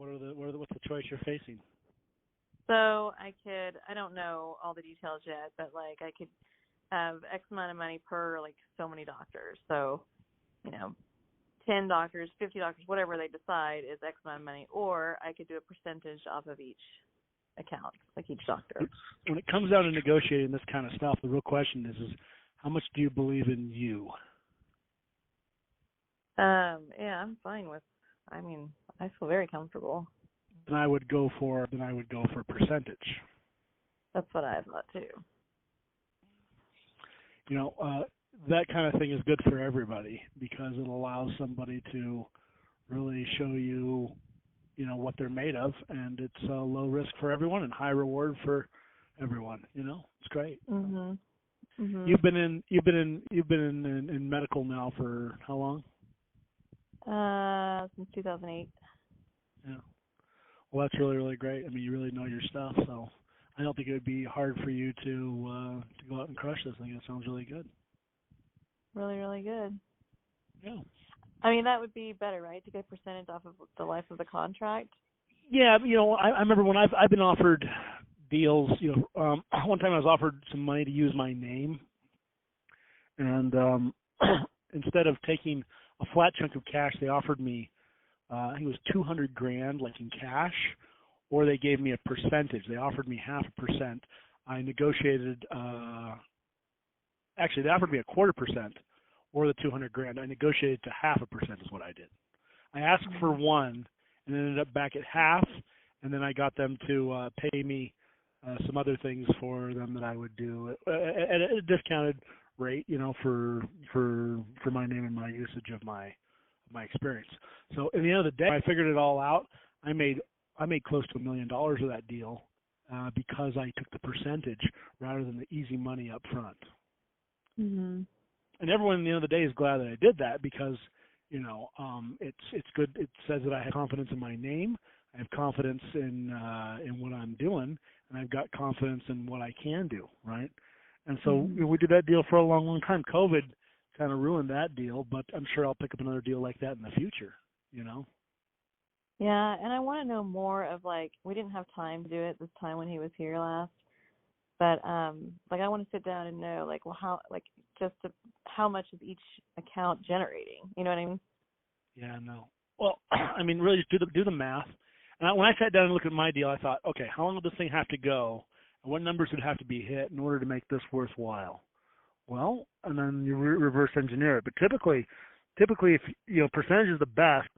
What's the choice you're facing? So I don't know all the details yet, but like I could have X amount of money per like so many doctors. So, 10 doctors, 50 doctors, whatever they decide is X amount of money, or I could do a percentage off of each account, like each doctor. When it comes down to negotiating this kind of stuff, the real question is how much do you believe in you? Yeah, I'm fine with. I feel very comfortable. Then I would go for percentage. That's what I thought too. That kind of thing is good for everybody because it allows somebody to really show you, what they're made of, and it's low risk for everyone and high reward for everyone. It's great. Mhm. Mhm. You've been in medical now for how long? Since 2008. Yeah. Well, that's really, really great. I mean, you really know your stuff, so I don't think it would be hard for you to go out and crush this thing. It sounds really good. Really, really good. Yeah. That would be better, right? To get percentage off of the life of the contract. Yeah, I remember when I've been offered deals. One time I was offered some money to use my name, and instead of taking a flat chunk of cash, they offered me I think it was $200,000, like in cash, or they gave me a percentage. They offered me 0.5%. I negotiated. Actually, they offered me 0.25%, or the $200,000. I negotiated to 0.5% is what I did. I asked for one, and ended up back at half, and then I got them to pay me some other things for them that I would do at a discounted rate, for my name and my usage of my experience. So at the end of the day, I figured it all out. I made close to $1 million of that deal because I took the percentage rather than the easy money up front. Mhm. And everyone at the end of the day is glad that I did that because it's good. It says that I have confidence in my name. I have confidence in what I'm doing, and I've got confidence in what I can do, right? And so we did that deal for a long, long time. COVID kind of ruined that deal, but I'm sure I'll pick up another deal like that in the future, Yeah, and I want to know more of we didn't have time to do it this time when he was here last, but I want to sit down and know how much is each account generating? You know what I mean? Yeah, no. Well, really just do the math. And when I sat down and looked at my deal, I thought, okay, how long would this thing have to go, and what numbers would have to be hit in order to make this worthwhile? Well, and then you reverse engineer it. But typically, if percentage is the best.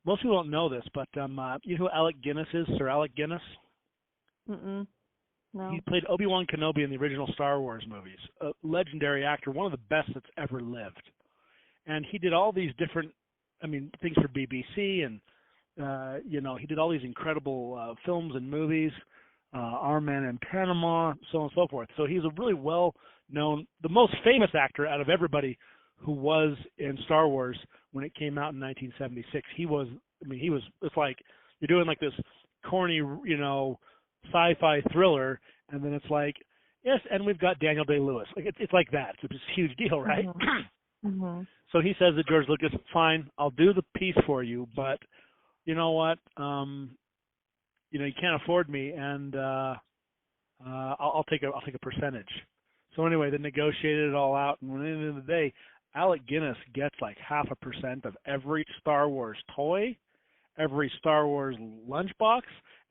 Most people don't know this, but you know who Alec Guinness is? Sir Alec Guinness. No. He played Obi-Wan Kenobi in the original Star Wars movies. A legendary actor, one of the best that's ever lived. And he did all these different, things for BBC, and he did all these incredible films and movies. Our Man in Panama, so on and so forth. So he's a really well-known, the most famous actor out of everybody who was in Star Wars when it came out in 1976. It's like you're doing like this corny, sci-fi thriller, and then it's like, yes, and we've got Daniel Day-Lewis. Like it's like that. It's a huge deal, right? Mm-hmm. So he says to George Lucas, fine, I'll do the piece for you, but you know what? You can't afford me, and I'll take a percentage. So anyway, they negotiated it all out, and at the end of the day, Alec Guinness gets like 0.5% of every Star Wars toy, every Star Wars lunchbox,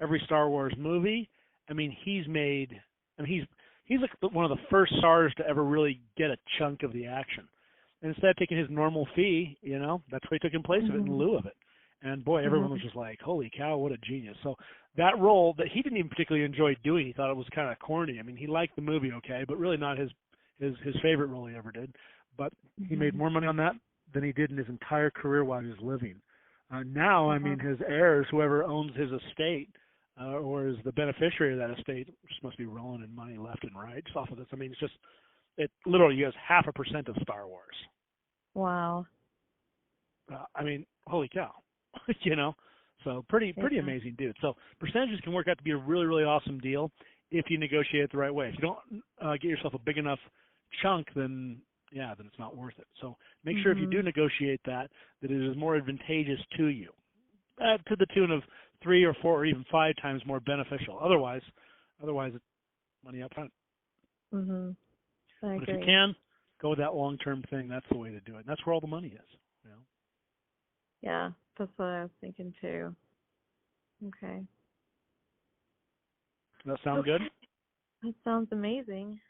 every Star Wars movie. He's like one of the first stars to ever really get a chunk of the action. And instead of taking his normal fee, that's what he took in place of it, in lieu of it. And boy, everyone was just like, holy cow, what a genius. So that role that he didn't even particularly enjoy doing, he thought it was kind of corny. He liked the movie, okay, but really not his favorite role he ever did. But he made more money on that than he did in his entire career while he was living. Now, his heirs, whoever owns his estate or is the beneficiary of that estate, just must be rolling in money left and right just off of this. It literally has 0.5% of Star Wars. Wow. Holy cow. So pretty amazing dude. So percentages can work out to be a really, really awesome deal if you negotiate it the right way. If you don't get yourself a big enough chunk, then it's not worth it. So make sure if you do negotiate that it is more advantageous to you, to the tune of 3 or 4 or even 5 times more beneficial. Otherwise it's money up front. Mhm. I But if agree. you can, go with that long-term thing. That's the way to do it. And that's where all the money is. You know? Yeah, that's what I was thinking too. Okay. Does that sound Okay. good? That sounds amazing.